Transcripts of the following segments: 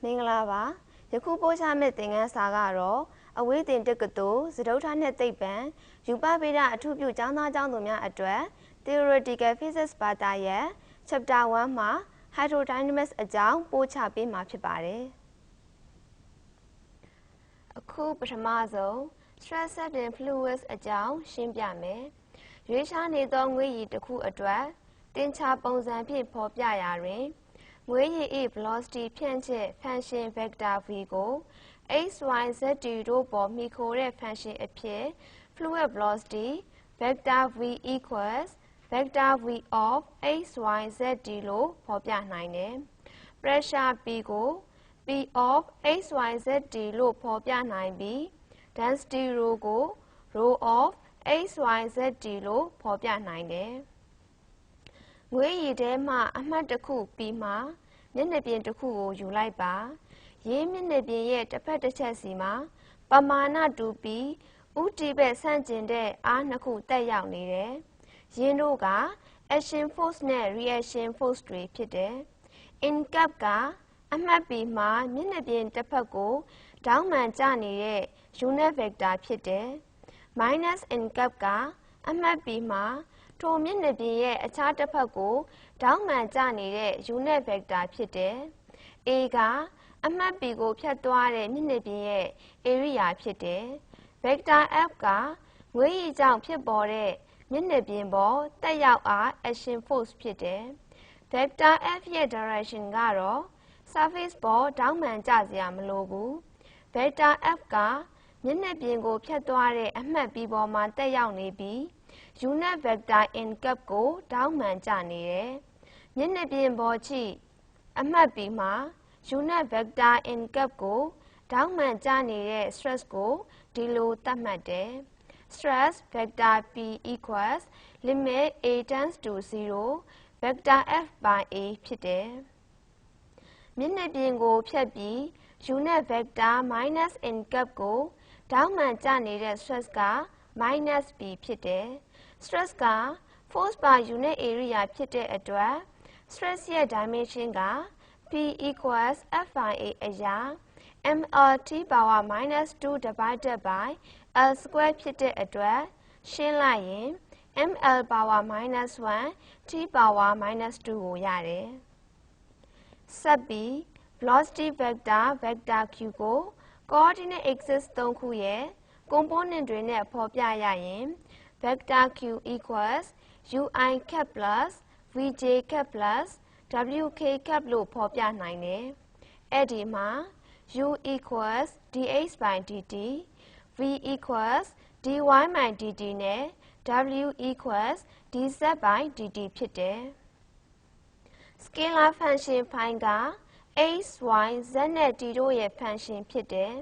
မင်္ဂလာပါယခုပို့ချမယ့်သင်ခန်းစာကတော့အဝေးသင်တက္ကသိုလ်စတုထနဲ့သိပ္ပံယူပဗေဒအထူးပြုကျောင်းသားကျောင်းသူများအတွက် Theoretical Physics ဘာသာရဲ့ Chapter 1မှာ Hydrodynamics အကြောင်းပို့ချပေးမှာဖြစ်ပါတယ်အခုပထမဆုံး Stressed in Fluids အကြောင်းရှင်းပြမယ်ရွေးရှားနေသောငွေရည်တစ်ခုအတွက်တင်ခြာပုံစံဖြင့်ဖော်ပြရာတွင်ငွေရည်၏ velocity ဖြန့်ချက် function vector v ကို x, y, z တို့ပေါ်မှီခိုတဲ့ function အဖြစ် fluid velocity vector v equals vector v of x, y, z လို့ဖော်ပြနိုင်တယ် pressure p ကို p of x, y, z လို့ဖော်ပြနိုင်ပြီး density rho ကို rho of x, y, z လို့ဖော်ပြနိုင်တယ်ငွေရည်ထဲမှအမှတ်တစ်ခုပြီးမှမျက်နှာပြင်တစ်ခုကိုယူလိုက်ပါရေးမျက်နှာပြင်ရဲ့တစ်ဖက်တစ်ချက်စီမှာပမာဏတူပြီးဥတီဘက်ဆန့်ကျင်တဲ့အားနှစ်ခုတက်ရောက်နေတယ်ယင်းတို့က action force နဲ့ reaction force တွေဖြစ်တယ် in cap ကအမှတ်ပြီးမှမျက်နှာပြင်တစ်ဖက်ကိုတောင်းမှန်ကျနေတဲ့ unit vector ဖြစ်တယ် minus in cap ကအမှတ်ပြီးမှထိုမျက်နှာပြင်ရဲ့အခြားတစ်ဖက်ကိုတောင်းမှန်ကျနေတဲ့ unit vector ဖြစ်တယ် A ကအမှတ် B ကိုဖြတ်သွားတဲ့မျက်နှာပြင်ရဲ့ area ဖြစ်တယ် vector F ကငွေရည်ကြောင့်ဖြစ်ပေါ်တဲ့မျက်နှာပြင်ပေါ်တက်ရောက်အား action force ဖြစ်တယ် vector F ရဲ့ direction ကတော့ surface ပေါ်တောင်းမှန်ကျစရာမလိုဘူး vector F ကမျက်နှာပြင်ကိုဖြတ်သွားတဲ့အမှတ် B ပေါ်မှာတက်ရောက်နေပြီး unit vector in cap ကိုတောင်းမှန်ကျနေတယ်မျက်နှာပြင်ပေါ်ချိအမှတ် B မှာ unit vector in cap ကိုတောင်းမှန်ကျနေတဲ့ stress ကိုဒီလိုသတ်မှတ်တယ် stress vector P equals limit A tends to 0 vector F by A ဖြစ်တယ်မျက်နှာပြင်ကိုဖြတ်ပြီး unit vector minus in cap ကိုတောင်းမှန်ကျနေတဲ့ stress က minus B ဖြစ်တယ် stress က force per unit area ဖြစ်တဲ့အတွက် stress ရဲ့ dimension က P equals F by A အရာ mLT power minus 2 divided by L square ဖြစ်တဲ့အတွက်ရှင်းလိုက်ရင် mL power minus 1 T power minus 2 ကိုရတယ်ဆက်ပြီး velocity vector vector Q ကို coordinate axis 3ခုရဲ့ component တွေနဲ့ဖော်ပြရရင် vector Q equals UI cap plus VJ cap plus WK cap လို့ဖော်ပြနိုင်တယ်အဲ့ဒီမှာ U equals dx by dt V equals dy by dt နဲ့ W equals dz by dt ဖြစ်တယ် scalar function phi က x, y, z နဲ့ t တို့ရဲ့ function ဖြစ်တယ်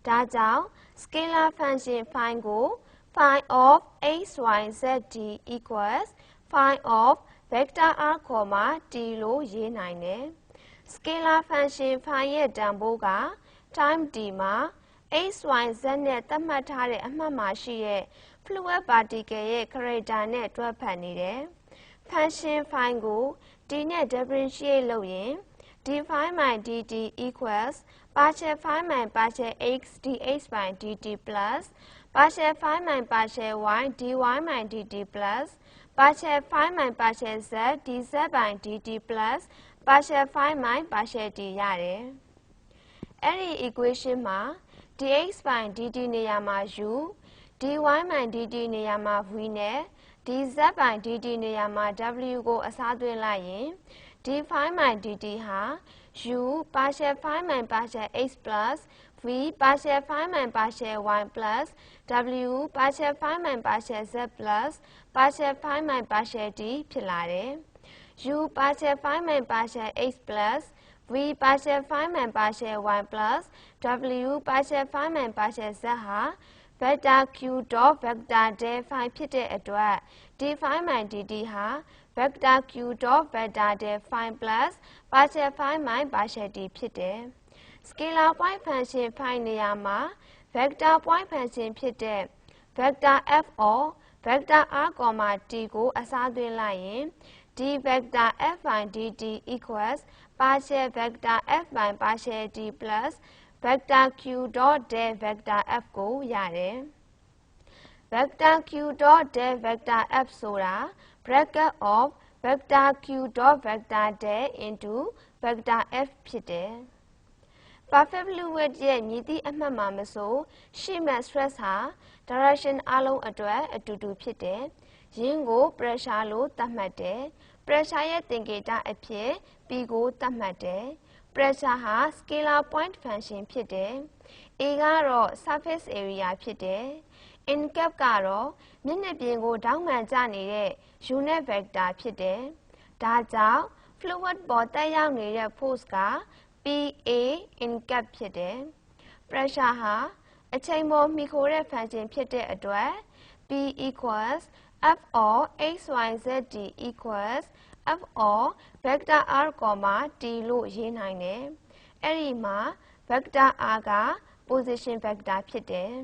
ဒါကြောင့် scalar function phi ကို phi of x, y, z, t equals phi of vector r, t လို့ရေးနိုင်တယ် scalar function phi ရဲ့တန်ဖိုးက time t မှာ x, y, z နဲ့သတ်မှတ်ထားတဲ့အမှတ်မှာရှိတဲ့ fluid particle ရဲ့ character နဲ့တွဲဖက်နေတယ် function phi ကို t နဲ့ differentiate လုပ်ရင် d phi by dt equals partial phi by partial x dx by dt plus partial phi by partial y dy by dt plus partial phi by partial z dz by dt plus partial phi by partial t ရတယ်အဲ့ဒီ equation မှာ dx by dt နေရာမှာ u dy by dt နေရာမှာ v နဲ့ dz by dt နေရာမှာ w ကိုအစားသွင်းလိုက်ရင် d phi by dt ဟာ u partial phi by partial x plus v partial phi by partial y plus w partial phi by partial z plus partial phi by partial t ဖြစ်လာတယ် u partial phi by partial x plus v partial phi by partial y plus w partial phi by partial z ဟာ vector q dot vector del phi ဖြစ်တဲ့အတွက် d phi by dt ဟာ vector q dot vector del phi plus partial phi by partial t ဖြစ်တယ် scalar point function phi နေရာမှာ vector point function ဖြစ်တဲ့ vector f or vector r, t ကိုအစားသွင်းလိုက်ရင် d vector f by dt equals partial vector f by partial d plus vector q dot del vector f ကိုရတယ် vector q dot del vector f ဆိုတာ bracket of vector q dot vector del into vector f ဖြစ်တယ် perfect fluid ရဲ့ညီသည့်အမှတ်မှာမဆိုရှိမဲ့ stress ဟာ direction အလုံးအတွက်အတူတူဖြစ်တယ်ယင်းကို pressure လို့သတ်မှတ်တယ် pressure ရဲ့သင်္ကေတအဖြစ် P ကိုသတ်မှတ်တယ် pressure ဟာ scalar point function ဖြစ်တယ် A ကတော့ surface area ဖြစ်တယ် in cap ကတော့မျက်နှာပြင်ကိုတောင်းပန်ကျနေတဲ့ unit vector ဖြစ်တယ်ဒါကြောင့် fluid ပေါ်တက်ရောက်နေတဲ့ force က PA in cap ဖြစ်တယ် pressure ဟာအချိန်ပေါ်မှီခိုတဲ့ function ဖြစ်တဲ့အတွက် P equals F or XYZD equals F or vector R, T လို့ရေးနိုင်တယ်အဲ့ဒီမှာ vector R က position vector ဖြစ်တယ်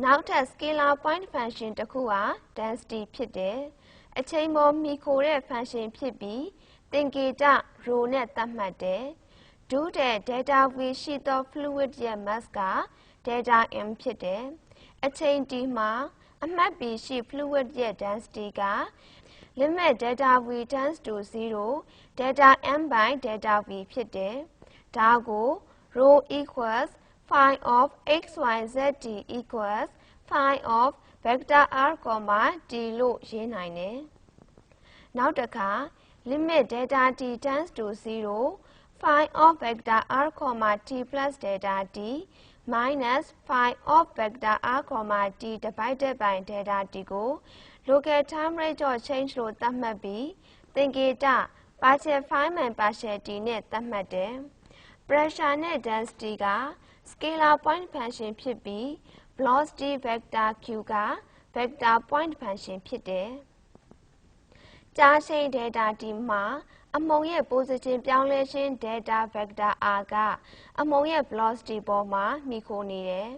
နောက်ထပ် scalar point function တစ်ခုဟာ density ဖြစ်တယ်အချိန်ပေါ်မှီခိုတဲ့ function ဖြစ်ပြီးသင်္ကေတ rho နဲ့သတ်မှတ်တယ်ဒုတဲ့ delta V ရှိသော fluid ရဲ့ mass က delta M ဖြစ်တယ်အချိန် t မှာအမှတ် P ရှိ fluid ရဲ့ density က limit delta V tends to 0 delta M by delta V ဖြစ်တယ်ဒါကို rho equals phi of XYZD equals phi of vector R, T လို့ရေးနိုင်တယ်နောက်တစ်ခါ limit delta T tends to 0 phi of vector R, T plus delta T minus phi of vector R, T divided by delta T ကို local time rate of change လို့သတ်မှတ်ပြီးသင်္ကေတ partial phi and partial T နဲ့သတ်မှတ်တယ် pressure နဲ့ density က scalar point function ဖြစ်ပြီး velocity vector Q က vector point function ဖြစ်တယ်ကြာချိန် delta T မှာအမုံရဲ့ position ပြောင်းလဲခြင်း delta vector R ကအမုံရဲ့ velocity ပေါ်မှာမှီခိုနေတယ်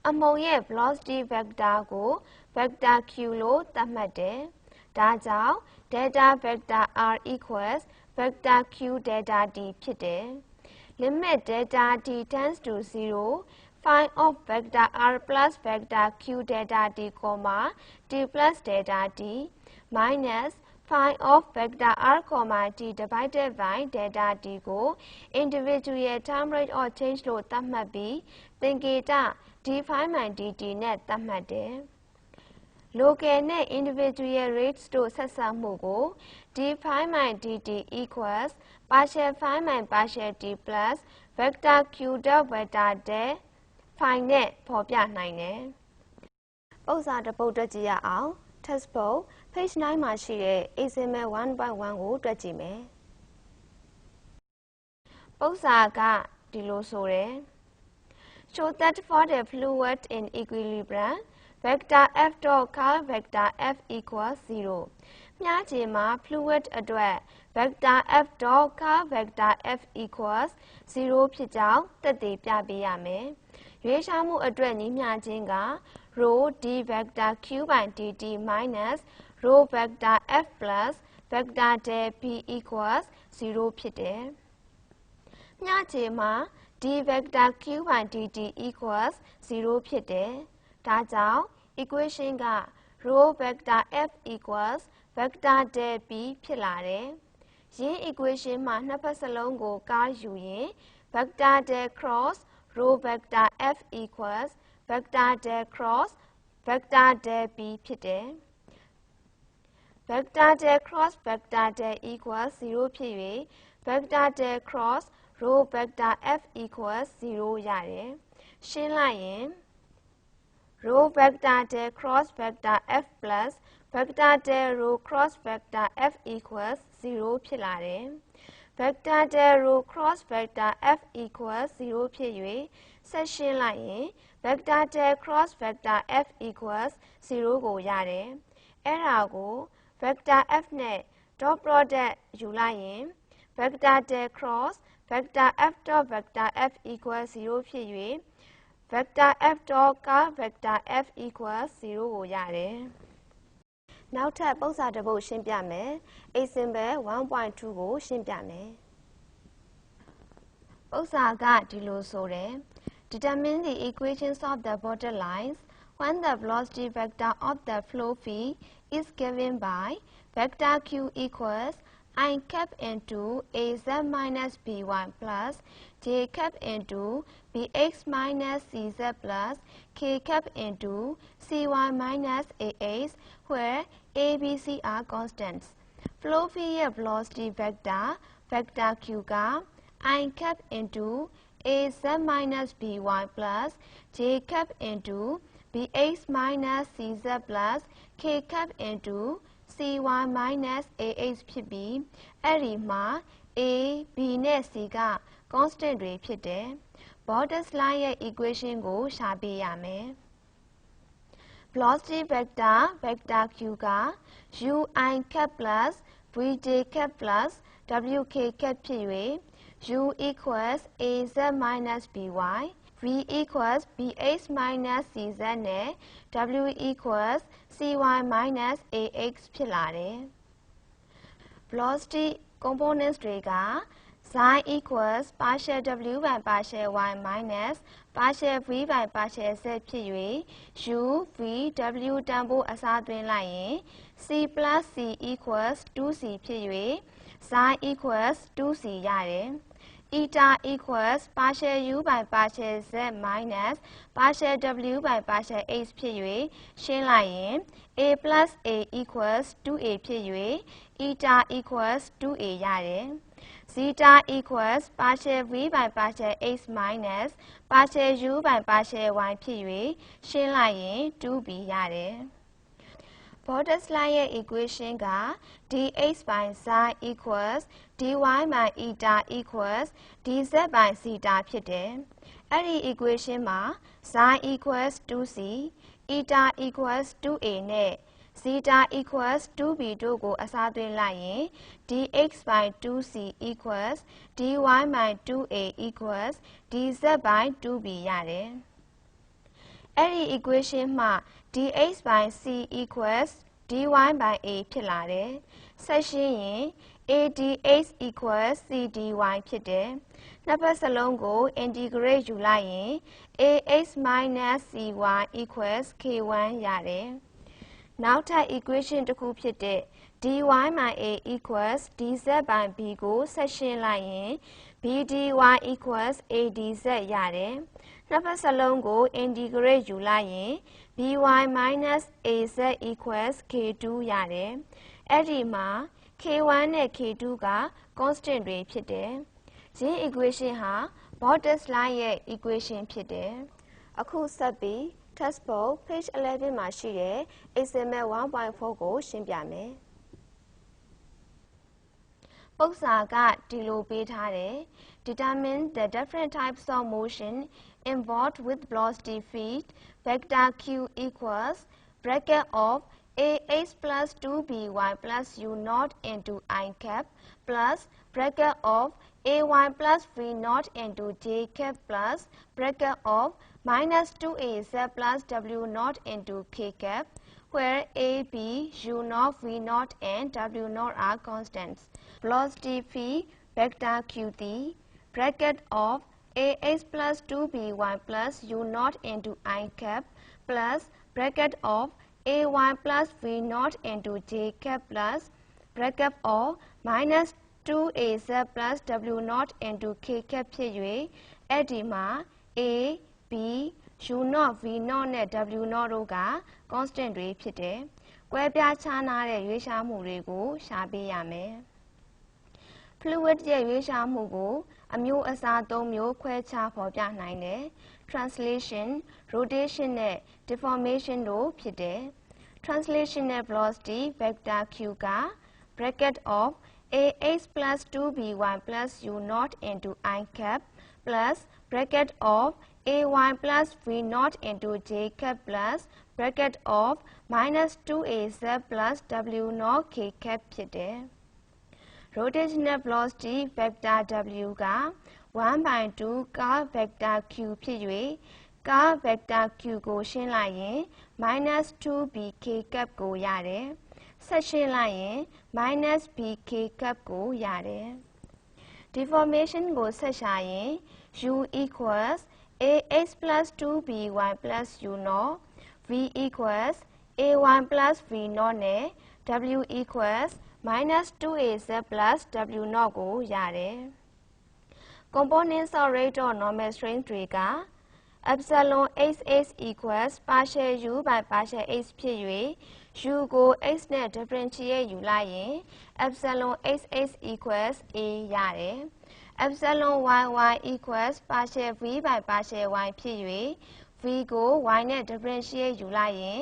အမုံရဲ့ velocity vector ကို vector Q လို့သတ်မှတ်တယ်ဒါကြောင့် delta vector R equals vector Q delta T ဖြစ်တယ် limit delta T tends to 0 phi of vector R plus vector Q delta T, T plus delta T minus phi of vector R, T divided by delta T ကို individual time rate of change လို့သတ်မှတ်ပြီးသင်္ကေတ d phi by dt နဲ့သတ်မှတ်တယ် local နဲ့ individual rates တို့ဆက်စပ်မှုကို d phi by dt equals partial phi by partial t plus vector q dot vector del phi နဲ့ဖော်ပြနိုင်တယ်ပုံစံတစ်ပုဒ်တွက်ကြည့်ရအောင် textbook page 9မှာရှိတဲ့ example 1.1 ကိုတွက်ကြည့်မယ်ပုံစံကဒီလိုဆိုတယ် show that for the fluid in equilibrium vector f dot curl vector f equals 0မြားချေမှာ fluid အတွက် vector f dot curl vector f equals 0ဖြစ်ကြောင်းသက်သေပြပေးရမယ်ရွေးရှားမှုအတွက်ညီမျှခြင်းက rho d vector q by dt minus rho vector f plus vector del p equals 0ဖြစ်တယ်မျှချေမှာ d vector q by dt equals 0ဖြစ်တယ်ဒါကြောင့် equation က rho vector f equals vector del p ဖြစ်လာတယ်ယင်း equation မှာနှစ်ဖက်စလုံးကိုကားယူရင် vector del cross rho vector f equals vector del cross vector del p ဖြစ်တယ် vector del cross vector del equals 0 ဖြစ်၍ vector del cross rho vector f equals 0 ရတယ်ရှင်းလိုက်ရင် rho vector del cross vector f plus vector del rho cross vector f equals 0 ဖြစ်လာတယ် vector del rho cross vector f equals 0 ဖြစ်၍ဆက်ရှင်းလိုက်ရင် vector del cross vector f equals 0 ကိုရတယ်အဲ့ဒါကို vector f နဲ့ dot product ယူလိုက်ရင် vector del cross vector f dot vector f equals 0 ဖြစ်၍ vector f dot curl vector f equals 0 ကိုရတယ် နောက်ထပ်ပုံစံတစ်ပုဒ်ရှင်းပြမယ် example 1.2 ကိုရှင်းပြမယ်ပုံစံကဒီလိုဆိုတယ် determine the equations of the border lines when the velocity vector of the flow field is given by vector q equals I cap into az minus b1 plus j cap into bx minus cz plus k cap into cy minus ax where a, b, c are constants. Flow field velocity vector q ka I cap into az minus b1 plus j cap into bx minus cz plus k cap into cy minus ax ဖြစ်ပြီးအဲ့ဒီမှာ a, b နဲ့ c က constant တွေဖြစ်တယ် Borders line ရဲ့ equation ကိုရှာပေးရမယ် Velocity vector q က u I cap plus vj cap plus wk cap ဖြစ်၍ u equals az minus by v equals bx minus cz နဲ့ w equals cy minus ax ဖြစ်လာတယ် Velocity components တွေက psi equals partial w by partial y minus partial v by partial z ဖြစ်၍ u, v, w တန်ဖိုးအစားသွင်းလိုက်ရင် c plus c equals 2c ဖြစ်၍ psi equals 2c ရတယ် eta equals partial u by partial z minus partial w by partial h ဖြစ်၍ရှင်းလိုက်ရင် a plus a equals 2a ဖြစ်၍eta equals 2a ရတယ် zeta equals partial v by partial x minus partial u by partial y ဖြစ်၍ရှင်းလိုက်ရင် 2b ရတယ် Borders line ရဲ့ equation က dx by psi equals dy by eta equals dz by zeta ဖြစ်တယ်အဲ့ဒီ equation မှာ psi equals 2c eta equals 2a နဲ့ zeta equals 2b တို့ကိုအစားသွင်းလိုက်ရင် dx by 2c equals dy by 2a equals dz by 2b ရတယ်အဲ့ဒီ equation မှာ dx by c equals dy by a ဖြစ်လာတယ်ဆက်ရှင်းရင် a dx equals c dy ဖြစ်တယ်နှစ်ဖက်စလုံးကို integrate ယူလိုက်ရင် ax minus cy equals k1 ရတယ်နောက်ထပ် equation တစ်ခုဖြစ်တဲ့ dy by a equals dz by b ကိုဆက်ရှင်းလိုက်ရင် b dy equals a dz ရတယ်နှစ်ဖက်စလုံးကို integrate ယူလိုက်ရင် by minus az equals k2 ရတယ်အဲ့ဒီမှာ k1 နဲ့ k2 က constant တွေဖြစ်တယ်ယင်း equation ဟာ Borders line ရဲ့ equation ဖြစ်တယ်အခုဆက်ပြီး textbook page 11မှာရှိတဲ့ example 1.4 ကိုရှင်းပြမယ်ပုံစံကဒီလိုပေးထားတယ် Determine the different types of motion involved with velocity field vector q equals bracket of ax plus 2by plus u naught into I cap plus bracket of ay plus v naught into j cap plus bracket of minus 2az plus w naught into k cap where a, b, u naught, v naught and w naught are constants. Velocity field vector q the bracket of ax plus 2by plus u naught into I cap plus bracket of ay plus v naught into j cap plus bracket of minus 2az plus w naught into k cap ဖြစ်၍အဲ့ဒီမှာ a, b, u naught, v naught နဲ့ w naught တို့က constant တွေဖြစ်တယ်။ကွဲပြားခြားနားတဲ့ရွေးရှားမှုတွေကိုရှာပေးရမယ်။ Fluid ရဲ့ရွေးရှားမှုကိုအမျိုးအစား၃မျိုးခွဲခြားဖော်ပြနိုင်တယ်။ Translation, rotation နဲ့ deformation တို့ဖြစ်တယ်။ Translational velocity vector q က bracket of ax plus 2by plus u naught into I cap plus bracket of ay plus v naught into j cap plus bracket of minus 2az plus w naught k cap ဖြစ်တယ် Rotational velocity vector w က 1/2 car vector q ဖြစ်၍ car vector q ကိုရှင်းလိုက်ရင် minus 2b k cap ကိုရတယ် ဆက်ရှင်းလိုက်ရင် minus bk cap ကိုရတယ်။ deformation ကိုဆက်ရှာရင် u equals ax plus 2by plus u naught v equals ay plus v naught နဲ့ w equals minus 2az plus w naught ကိုရတယ်။ components of rate of normal strain တွေက epsilon xx equals partial u by partial x ဖြစ်၍ u ကို x နဲ့ differentiate ယူလိုက်ရင် epsilon xx equals a ရတယ်။ epsilon yy equals partial v by partial y ဖြစ်၍ v ကို y နဲ့ differentiate ယူလိုက်ရင်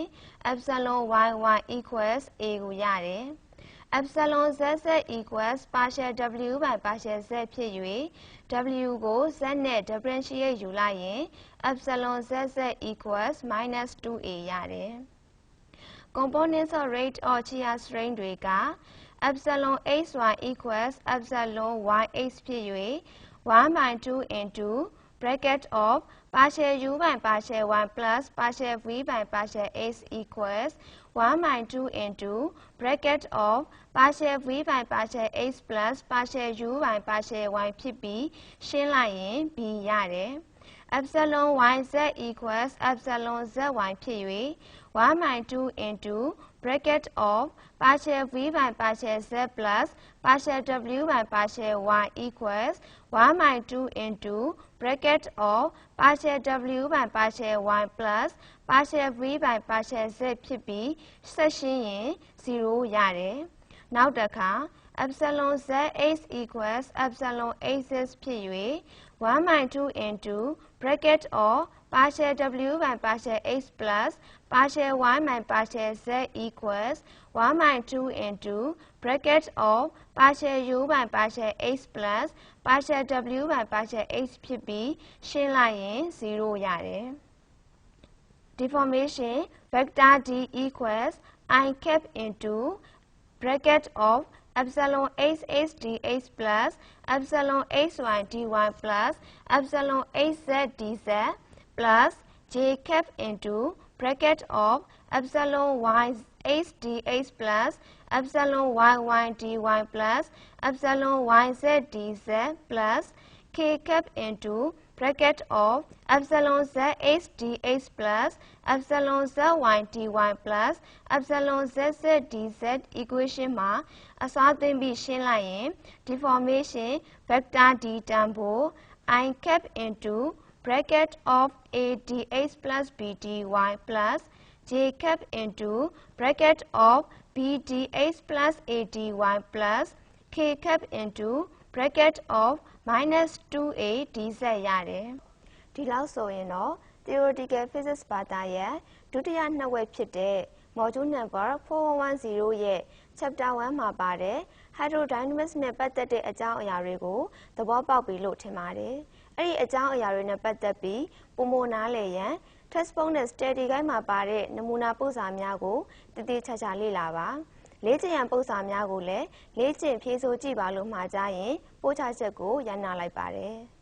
epsilon yy equals a ကိုရတယ်။ epsilon zz equals partial w by partial z ဖြစ်၍ w ကို z နဲ့ differentiate ယူလိုက်ရင် epsilon zz equals minus 2a ရတယ်။ components of rate of shear strain တွေက epsilon xy equals epsilon yx ဖြစ်၍ 1 by 2 into bracket of partial u by partial y plus partial v by partial x equals 1 by 2 into bracket of partial v by partial x plus partial u by partial y ဖြစ်ပြီးရှင်းလိုက်ရင် b ရတယ်။ epsilon yz equals epsilon zy ဖြစ်၍ 1 by 2 into bracket of partial v by partial z plus partial w by partial y equals 1 by 2 into bracket of partial w by partial y plus partial v by partial z ဖြစ်ပြီးဆက်ရှင်းရင်0ရတယ်။နောက်တစ်ခါ epsilon zx equals epsilon xx ဖြစ်၍ 1 by 2 into bracket of partial w by partial x plus partial y by partial z equals 1 by 2 into bracket of partial u by partial x plus partial w by partial x ဖြစ်ပြီးရှင်းလိုက်ရင်0ရတယ်။ deformation vector d equals I cap into bracket of epsilon xx dx plus epsilon xy dy plus epsilon xz dz plus j cap into bracket of epsilon yx dx plus epsilon yy dy plus epsilon yz dz plus k cap into bracket of epsilon zx dx plus epsilon zy dy plus epsilon zz dz equation မှာအစားသင်ပြီးရှင်းလိုက်ရင် deformation vector d တန်ဖိုး I cap into bracket of a dx plus b dy plus j cap into bracket of b dx plus a dy plus k cap into bracket of minus 2a dz ရတယ်။ဒီလောက်ဆိုရင်တော့ theoretical physics ဘာသာရဲ့ဒုတိယနှစ်ဝက်ဖြစ်တဲ့ module number 4110ရဲ့ chapter 1မှာပါတဲ့ hydrodynamics နဲ့ပတ်သက်တဲ့အကြောင်းအရာတွေကိုသဘောပေါက်ပြီလို့ထင်ပါတယ်။အဲ့ဒီအကြောင်းအရာတွေနဲ့ပတ်သက်ပြီးပိုမိုနားလည်ရန် textbook နဲ့ study guide မှာပါတဲ့နမူနာပုဒ်စာများကိုတည်တည်ချာချာလေ့လာပါ။လေ့ကျင့်ရန်ပုဒ်စာများကိုလည်းလေ့ကျင့်ဖြေဆိုကြည့်ပါလို့မှာကြားရင်ပို့ချချက်ကိုရန်နာလိုက်ပါတယ်။